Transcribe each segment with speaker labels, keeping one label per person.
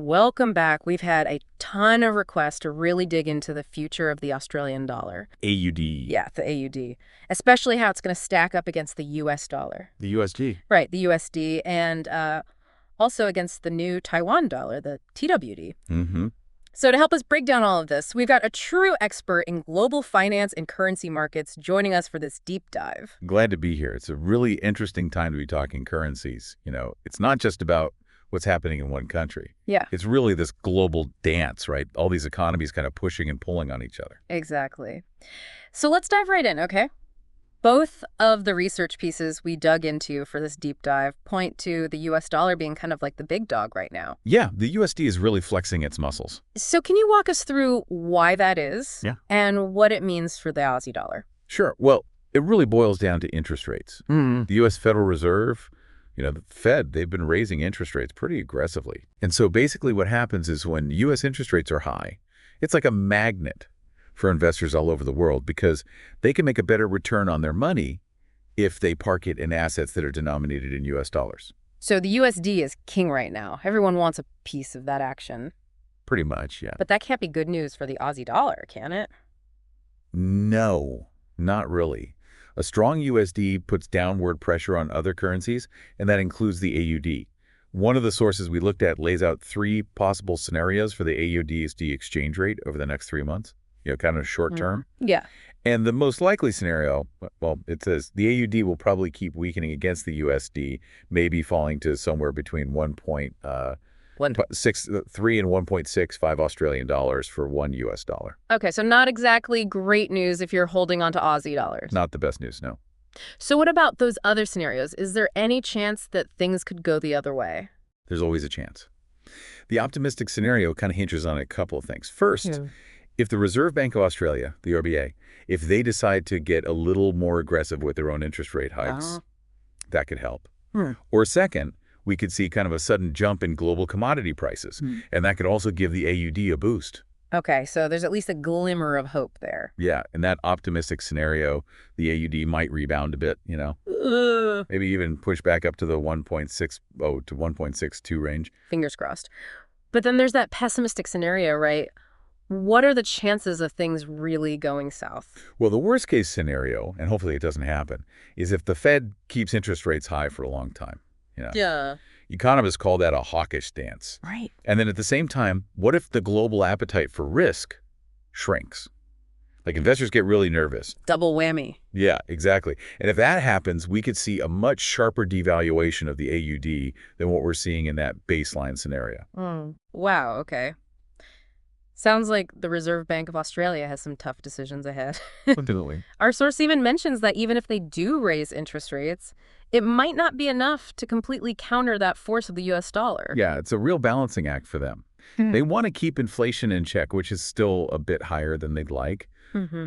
Speaker 1: welcome back. We've had a ton of requests to really dig into the future of the Australian dollar.
Speaker 2: AUD.
Speaker 1: Yeah, the AUD. Especially how it's going to stack up against the US dollar.
Speaker 2: The USD.
Speaker 1: Right, the USD, and also against the new Taiwan dollar, the TWD.
Speaker 2: Mm-hmm.
Speaker 1: So to help us break down all of this, we've got a true expert in global finance and currency markets joining us for this deep dive.
Speaker 2: Glad to be here. It's a really interesting time to be talking currencies. You know, it's not just about what's happening in one country.
Speaker 1: Yeah.
Speaker 2: It's really this global dance, right? All these economies kind of pushing and pulling on each other.
Speaker 1: Exactly. So let's dive right in, okay? Both of the research pieces we dug into for this deep dive point to the US dollar being kind of like the big dog right now.
Speaker 2: Yeah, the USD is really flexing its muscles.
Speaker 1: So can you walk us through why that is?
Speaker 2: Yeah.
Speaker 1: And what it means for the Aussie dollar?
Speaker 2: Sure. Well, it really boils down to interest rates. The U.S. Federal Reserve, you know, the Fed, they've been raising interest rates pretty aggressively. And so basically what happens is when U.S. interest rates are high, it's like a magnet for investors all over the world because they can make a better return on their money if they park it in assets that are denominated in U.S. dollars.
Speaker 1: So the USD is king right now. Everyone wants a piece of that action.
Speaker 2: Pretty much, yeah.
Speaker 1: But that can't be good news for the Aussie dollar, can it?
Speaker 2: No, not really. A strong USD puts downward pressure on other currencies, and that includes the AUD. One of the sources we looked at lays out 3 possible scenarios for the AUD-USD exchange rate over the next 3 months, you know, kind of short term.
Speaker 1: Yeah.
Speaker 2: And the most likely scenario, well, it says the AUD will probably keep weakening against the USD, maybe falling to somewhere between 1.63 and 1.65 Australian dollars for $1 US.
Speaker 1: Okay, so not exactly great news if you're holding on to Aussie dollars.
Speaker 2: Not the best news, no.
Speaker 1: So what about those other scenarios? Is there any chance that things could go the other way?
Speaker 2: There's always a chance. The optimistic scenario kind of hinges on a couple of things. First, if the Reserve Bank of Australia, the RBA, if they decide to get a little more aggressive with their own interest rate hikes, that could help. Or second, we could see kind of a sudden jump in global commodity prices, and that could also give the AUD a boost.
Speaker 1: Okay, so there's at least a glimmer of hope there.
Speaker 2: Yeah, in that optimistic scenario, the AUD might rebound a bit, you know. Maybe even push back up to the 1.60 to 1.62 range.
Speaker 1: Fingers crossed. But then there's that pessimistic scenario, right? What are the chances of things really going south?
Speaker 2: Well, the worst case scenario, and hopefully it doesn't happen, is if the Fed keeps interest rates high for a long time. You know?
Speaker 1: Yeah.
Speaker 2: Economists call that a hawkish stance.
Speaker 1: Right.
Speaker 2: And then at the same time, what if the global appetite for risk shrinks? Like investors get really nervous.
Speaker 1: Double whammy.
Speaker 2: Yeah, exactly. And if that happens, we could see a much sharper devaluation of the AUD than what we're seeing in that baseline scenario.
Speaker 1: Wow, okay. Sounds like the Reserve Bank of Australia has some tough decisions ahead.
Speaker 2: Definitely.
Speaker 1: Our source even mentions that even if they do raise interest rates, it might not be enough to completely counter that force of the US dollar.
Speaker 2: Yeah, it's a real balancing act for them. They want to keep inflation in check, which is still a bit higher than they'd like.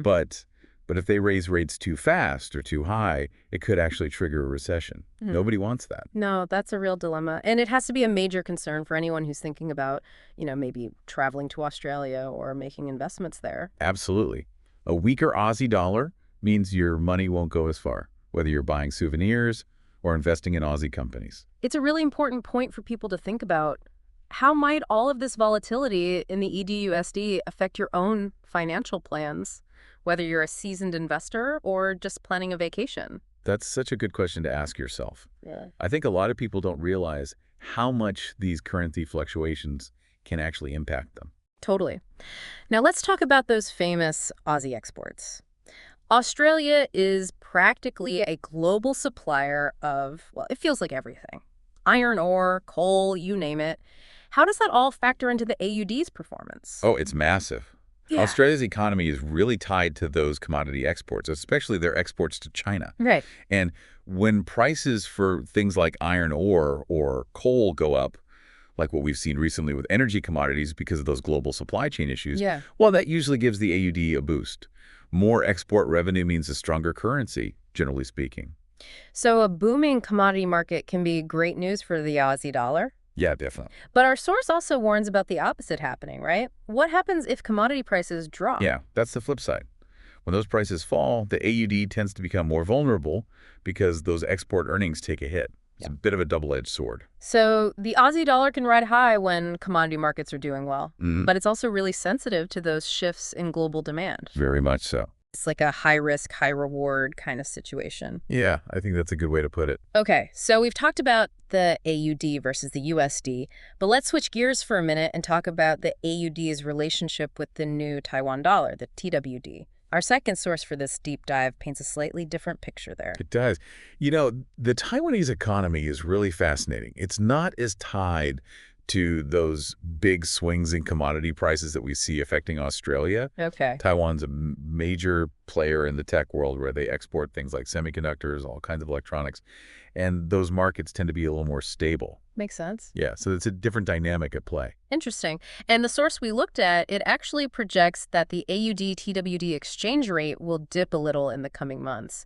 Speaker 2: But if they raise rates too fast or too high, it could actually trigger a recession. Nobody wants that.
Speaker 1: No, that's a real dilemma. And it has to be a major concern for anyone who's thinking about, you know, maybe traveling to Australia or making investments there.
Speaker 2: Absolutely. A weaker Aussie dollar means your money won't go as far, whether you're buying souvenirs or investing in Aussie companies.
Speaker 1: It's a really important point for people to think about. How might all of this volatility in the ED/USD affect your own financial plans, whether you're a seasoned investor or just planning a vacation?
Speaker 2: That's such a good question to ask yourself.
Speaker 1: Yeah.
Speaker 2: I think a lot of people don't realize how much these currency fluctuations can actually impact them.
Speaker 1: Totally. Now let's talk about those famous Aussie exports. Australia is practically a global supplier of, well, it feels like everything. Iron ore, coal, you name it. How does that all factor into the AUD's performance?
Speaker 2: Oh, it's massive.
Speaker 1: Yeah.
Speaker 2: Australia's economy is really tied to those commodity exports, especially their exports to China.
Speaker 1: Right.
Speaker 2: And when prices for things like iron ore or coal go up, like what we've seen recently with energy commodities because of those global supply chain issues, well, that usually gives the AUD a boost. More export revenue means a stronger currency, generally speaking.
Speaker 1: So a booming commodity market can be great news for the Aussie dollar?
Speaker 2: Yeah, definitely.
Speaker 1: But our source also warns about the opposite happening, right? What happens if commodity prices drop?
Speaker 2: Yeah, that's the flip side. When those prices fall, the AUD tends to become more vulnerable because those export earnings take a hit. It's a bit of a double-edged sword.
Speaker 1: So the Aussie dollar can ride high when commodity markets are doing well, but it's also really sensitive to those shifts in global demand.
Speaker 2: Very much so.
Speaker 1: It's like a high-risk, high-reward kind of situation.
Speaker 2: Yeah, I think that's a good way to put it.
Speaker 1: Okay, so we've talked about the AUD versus the USD, but let's switch gears for a minute and talk about the AUD's relationship with the new Taiwan dollar, the TWD. Our second source for this deep dive paints a slightly different picture there.
Speaker 2: It does. You know, the Taiwanese economy is really fascinating. It's not as tied to those big swings in commodity prices that we see affecting Australia.
Speaker 1: Okay.
Speaker 2: Taiwan's a major player in the tech world where they export things like semiconductors, all kinds of electronics, and those markets tend to be a little more stable.
Speaker 1: Makes sense.
Speaker 2: Yeah, so it's a different dynamic at play.
Speaker 1: Interesting. And the source we looked at, it actually projects that the AUD-TWD exchange rate will dip a little in the coming months.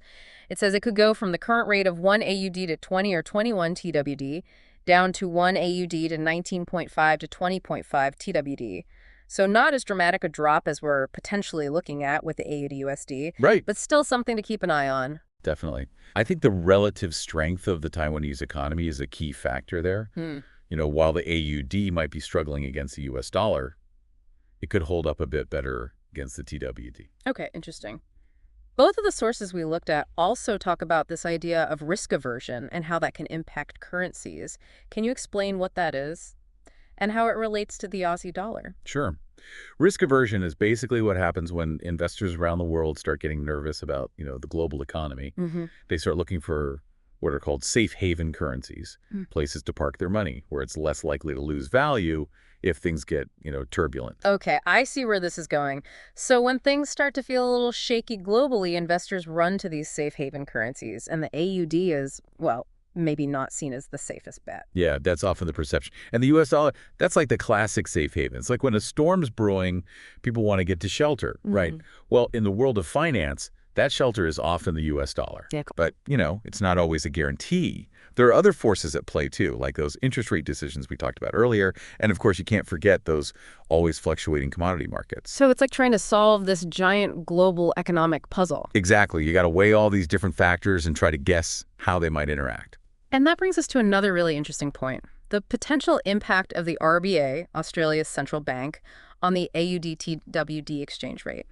Speaker 1: It says it could go from the current rate of 1 AUD to 20 or 21 TWD down to 1 AUD to 19.5 to 20.5 TWD. So not as dramatic a drop as we're potentially looking at with the AUD-USD,
Speaker 2: Right.
Speaker 1: but still something to keep an eye on.
Speaker 2: Definitely. I think the relative strength of the Taiwanese economy is a key factor there. You know, while the AUD might be struggling against the US dollar, it could hold up a bit better against the TWD.
Speaker 1: Okay, interesting. Both of the sources we looked at also talk about this idea of risk aversion and how that can impact currencies. Can you explain what that is and how it relates to the Aussie dollar?
Speaker 2: Sure. Risk aversion is basically what happens when investors around the world start getting nervous about, you know, the global economy. They start looking for what are called safe haven currencies, places to park their money, where it's less likely to lose value if things get, you know, turbulent.
Speaker 1: Okay, I see where this is going. So when things start to feel a little shaky globally, investors run to these safe haven currencies, and the AUD is, well, maybe not seen as the safest bet.
Speaker 2: Yeah, that's often the perception. And the US dollar, that's like the classic safe haven. It's like when a storm's brewing, people want to get to shelter, right? Well, in the world of finance, that shelter is often the US dollar.
Speaker 1: Yeah.
Speaker 2: But, you know, it's not always a guarantee. There are other forces at play, too, like those interest rate decisions we talked about earlier. And, of course, you can't forget those always fluctuating commodity markets.
Speaker 1: So it's like trying to solve this giant global economic puzzle.
Speaker 2: Exactly. You got to weigh all these different factors and try to guess how they might interact.
Speaker 1: And that brings us to another really interesting point. The potential impact of the RBA, Australia's central bank, on the AUD-TWD exchange rate.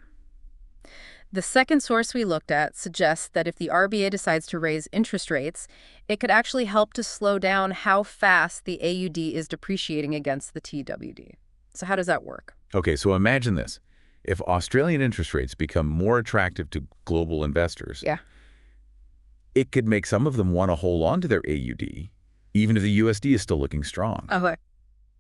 Speaker 1: The second source we looked at suggests that if the RBA decides to raise interest rates, it could actually help to slow down how fast the AUD is depreciating against the TWD. So how does that work?
Speaker 2: Okay, so imagine this. If Australian interest rates become more attractive to global investors, it could make some of them want to hold on to their AUD, even if the USD is still looking strong.
Speaker 1: Okay.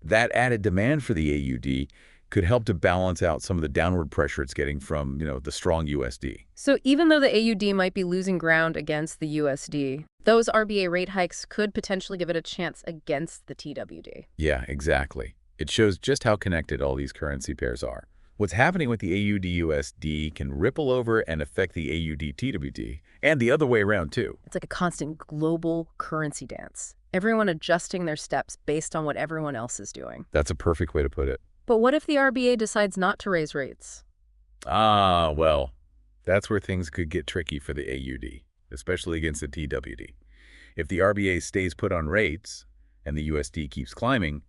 Speaker 2: That added demand for the AUD could help to balance out some of the downward pressure it's getting from, you know, the strong USD.
Speaker 1: So even though the AUD might be losing ground against the USD, those RBA rate hikes could potentially give it a chance against the TWD.
Speaker 2: Yeah, exactly. It shows just how connected all these currency pairs are. What's happening with the AUD-USD can ripple over and affect the AUD-TWD, and the other way around, too.
Speaker 1: It's like a constant global currency dance. Everyone adjusting their steps based on what everyone else is doing.
Speaker 2: That's a perfect way to put it.
Speaker 1: But what if the RBA decides not to raise rates?
Speaker 2: Ah, well, that's where things could get tricky for the AUD, especially against the TWD. If the RBA stays put on rates and the USD keeps climbing,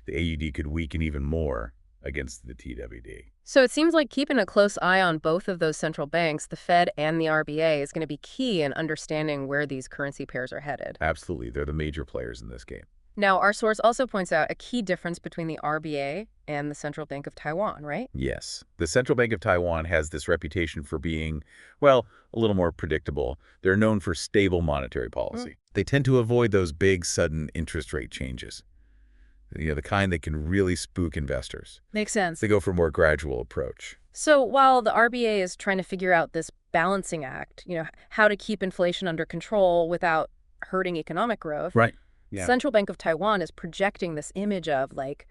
Speaker 2: the AUD could weaken even more against the TWD.
Speaker 1: So it seems like keeping a close eye on both of those central banks, the Fed and the RBA, is going to be key in understanding where these currency pairs are headed.
Speaker 2: Absolutely. They're the major players in this game.
Speaker 1: Now, our source also points out a key difference between the RBA and the Central Bank of Taiwan, right?
Speaker 2: Yes. The Central Bank of Taiwan has this reputation for being, well, a little more predictable. They're known for stable monetary policy. They tend to avoid those big, sudden interest rate changes. You know, the kind that can really spook investors.
Speaker 1: Makes sense.
Speaker 2: They go for a more gradual approach.
Speaker 1: So while the RBA is trying to figure out this balancing act, you know, how to keep inflation under control without hurting economic growth,
Speaker 2: Right. Yeah.
Speaker 1: Central Bank of Taiwan is projecting this image of, like,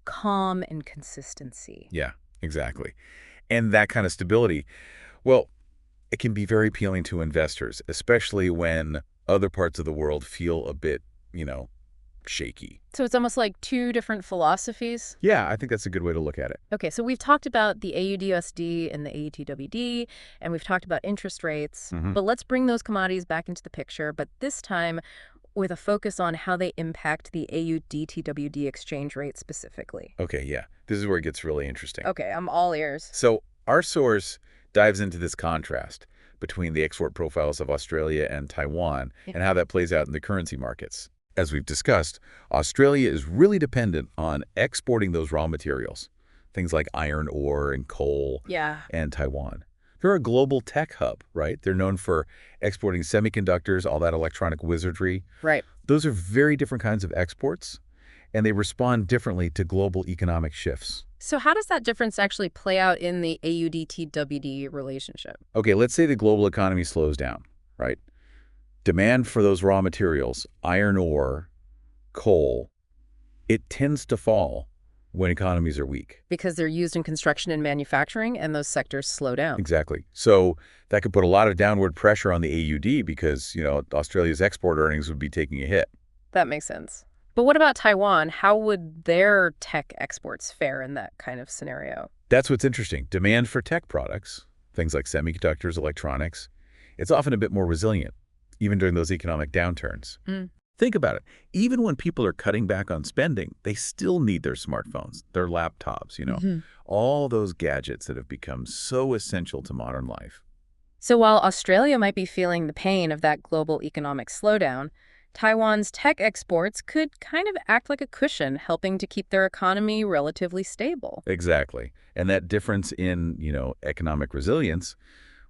Speaker 1: calm and consistency.
Speaker 2: Yeah, exactly. And that kind of stability, well, it can be very appealing to investors, especially when other parts of the world feel a bit, you know, shaky.
Speaker 1: So it's almost like two different philosophies?
Speaker 2: Yeah, I think that's a good way to look at it.
Speaker 1: Okay, so we've talked about the AUD-USD and the AUD-TWD, and we've talked about interest rates, but let's bring those commodities back into the picture. But this time, with a focus on how they impact the AUD-TWD exchange rate specifically.
Speaker 2: Okay, yeah. This is where it gets really interesting.
Speaker 1: Okay, I'm all ears.
Speaker 2: So our source dives into this contrast between the export profiles of Australia and Taiwan and how that plays out in the currency markets. As we've discussed, Australia is really dependent on exporting those raw materials, things like iron ore and coal, and Taiwan. They're a global tech hub, right? They're known for exporting semiconductors, all that electronic wizardry.
Speaker 1: Right.
Speaker 2: Those are very different kinds of exports, and they respond differently to global economic shifts.
Speaker 1: So how does that difference actually play out in the AUD-TWD relationship?
Speaker 2: Okay, let's say the global economy slows down, right? Demand for those raw materials, iron ore, coal, it tends to fall when economies are weak.
Speaker 1: Because they're used in construction and manufacturing, and those sectors slow down.
Speaker 2: Exactly. So that could put a lot of downward pressure on the AUD because, Australia's export earnings would be taking a hit.
Speaker 1: That makes sense. But what about Taiwan? How would their tech exports fare in that kind of scenario?
Speaker 2: That's what's interesting. Demand for tech products, things like semiconductors, electronics, it's often a bit more resilient, even during those economic downturns. Think about it. Even when people are cutting back on spending, they still need their smartphones, their laptops, all those gadgets that have become so essential to modern life.
Speaker 1: So while Australia might be feeling the pain of that global economic slowdown, Taiwan's tech exports could kind of act like a cushion, helping to keep their economy relatively stable.
Speaker 2: Exactly. And that difference in, economic resilience,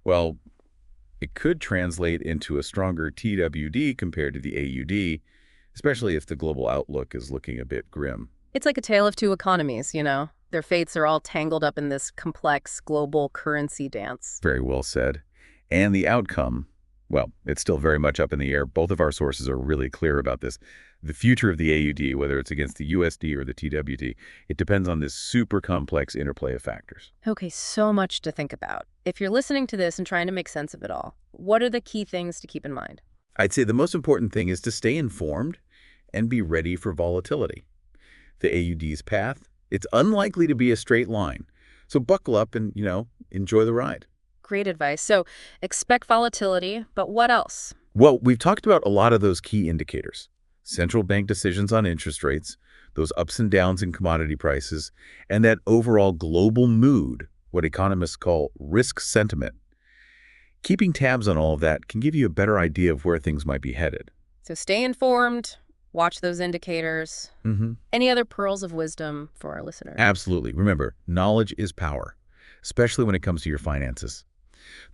Speaker 2: well, it could translate into a stronger TWD compared to the AUD, especially if the global outlook is looking a bit grim.
Speaker 1: It's like a tale of two economies, Their fates are all tangled up in this complex global currency dance.
Speaker 2: Very well said. And the outcome, well, it's still very much up in the air. Both of our sources are really clear about this. The future of the AUD, whether it's against the USD or the TWD, it depends on this super complex interplay of factors.
Speaker 1: Okay, so much to think about. If you're listening to this and trying to make sense of it all, what are the key things to keep in mind?
Speaker 2: I'd say the most important thing is to stay informed and be ready for volatility. The AUD's path, it's unlikely to be a straight line. So buckle up and, enjoy the ride.
Speaker 1: Great advice. So expect volatility, but what else?
Speaker 2: Well, we've talked about a lot of those key indicators. Central bank decisions on interest rates, those ups and downs in commodity prices, and that overall global mood, what economists call risk sentiment. Keeping tabs on all of that can give you a better idea of where things might be headed.
Speaker 1: So stay informed, watch those indicators. Any other pearls of wisdom for our listeners?
Speaker 2: Absolutely. Remember, knowledge is power, especially when it comes to your finances.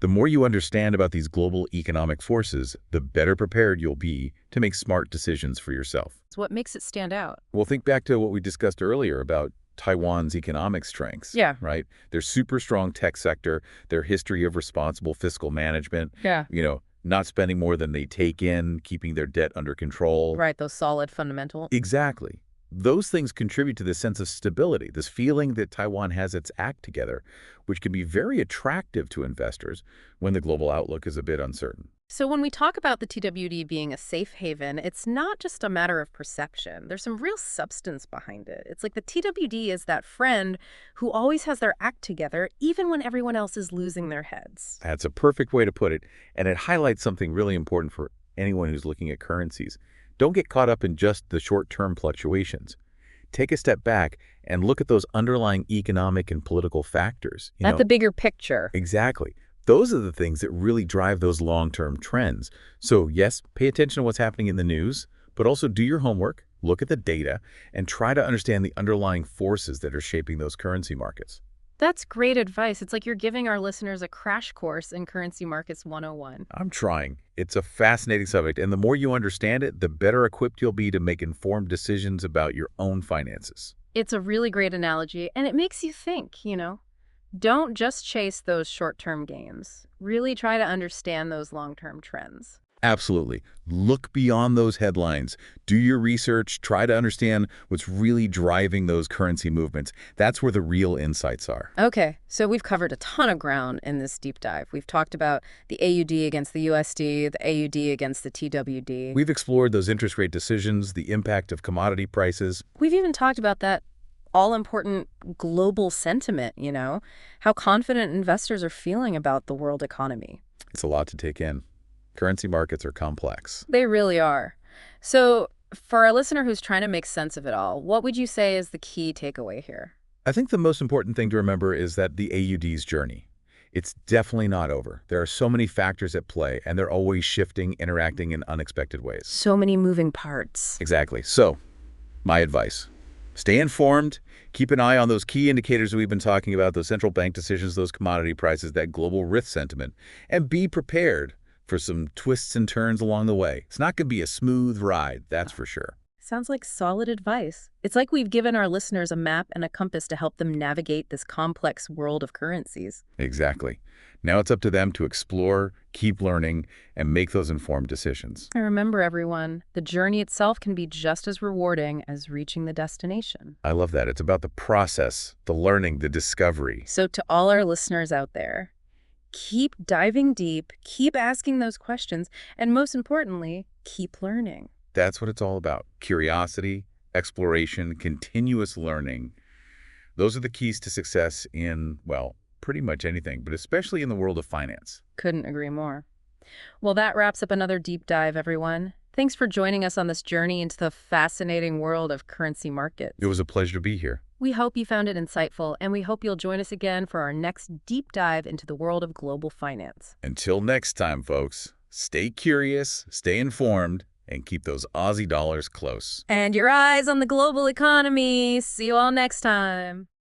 Speaker 2: The more you understand about these global economic forces, the better prepared you'll be to make smart decisions for yourself.
Speaker 1: It's what makes it stand out.
Speaker 2: Well, think back to what we discussed earlier about Taiwan's economic strengths.
Speaker 1: Yeah.
Speaker 2: Right? Their super strong tech sector, their history of responsible fiscal management.
Speaker 1: Yeah.
Speaker 2: Not spending more than they take in, keeping their debt under control.
Speaker 1: Right, those solid fundamentals.
Speaker 2: Exactly. Those things contribute to this sense of stability, this feeling that Taiwan has its act together, which can be very attractive to investors when the global outlook is a bit uncertain.
Speaker 1: So when we talk about the TWD being a safe haven, it's not just a matter of perception. There's some real substance behind it. It's like the TWD is that friend who always has their act together, even when everyone else is losing their heads.
Speaker 2: That's a perfect way to put it, and it highlights something really important for anyone who's looking at currencies. Don't get caught up in just the short-term fluctuations. Take a step back and look at those underlying economic and political factors.
Speaker 1: At the bigger picture.
Speaker 2: Exactly. Those are the things that really drive those long-term trends. So yes, pay attention to what's happening in the news, but also do your homework, look at the data, and try to understand the underlying forces that are shaping those currency markets.
Speaker 1: That's great advice. It's like you're giving our listeners a crash course in Currency Markets 101.
Speaker 2: I'm trying. It's a fascinating subject, and the more you understand it, the better equipped you'll be to make informed decisions about your own finances.
Speaker 1: It's a really great analogy, and it makes you think, Don't just chase those short-term gains. Really try to understand those long-term trends.
Speaker 2: Absolutely. Look beyond those headlines. Do your research. Try to understand what's really driving those currency movements. That's where the real insights are.
Speaker 1: Okay, so we've covered a ton of ground in this deep dive. We've talked about the AUD against the USD, the AUD against the TWD.
Speaker 2: We've explored those interest rate decisions, the impact of commodity prices.
Speaker 1: We've even talked about that all-important global sentiment, how confident investors are feeling about the world economy.
Speaker 2: It's a lot to take in. Currency markets are complex.
Speaker 1: They really are. So for a listener who's trying to make sense of it all, what would you say is the key takeaway here?
Speaker 2: I think the most important thing to remember is that the AUD's journey, it's definitely not over. There are so many factors at play, and they're always shifting, interacting in unexpected ways.
Speaker 1: So many moving parts.
Speaker 2: Exactly. So, my advice, stay informed, keep an eye on those key indicators we've been talking about, those central bank decisions, those commodity prices, that global risk sentiment, and be prepared for some twists and turns along the way. It's not going to be a smooth ride, that's for sure.
Speaker 1: Sounds like solid advice. It's like we've given our listeners a map and a compass to help them navigate this complex world of currencies.
Speaker 2: Exactly. Now it's up to them to explore, keep learning, and make those informed decisions.
Speaker 1: And remember, everyone, the journey itself can be just as rewarding as reaching the destination.
Speaker 2: I love that. It's about the process, the learning, the discovery.
Speaker 1: So to all our listeners out there, keep diving deep, keep asking those questions, and most importantly, keep learning.
Speaker 2: That's what it's all about. Curiosity, exploration, continuous learning. Those are the keys to success in, well, pretty much anything, but especially in the world of finance.
Speaker 1: Couldn't agree more. Well, that wraps up another deep dive, everyone. Thanks for joining us on this journey into the fascinating world of currency markets.
Speaker 2: It was a pleasure to be here.
Speaker 1: We hope you found it insightful, and we hope you'll join us again for our next deep dive into the world of global finance.
Speaker 2: Until next time, folks, stay curious, stay informed, and keep those Aussie dollars close.
Speaker 1: And your eyes on the global economy. See you all next time.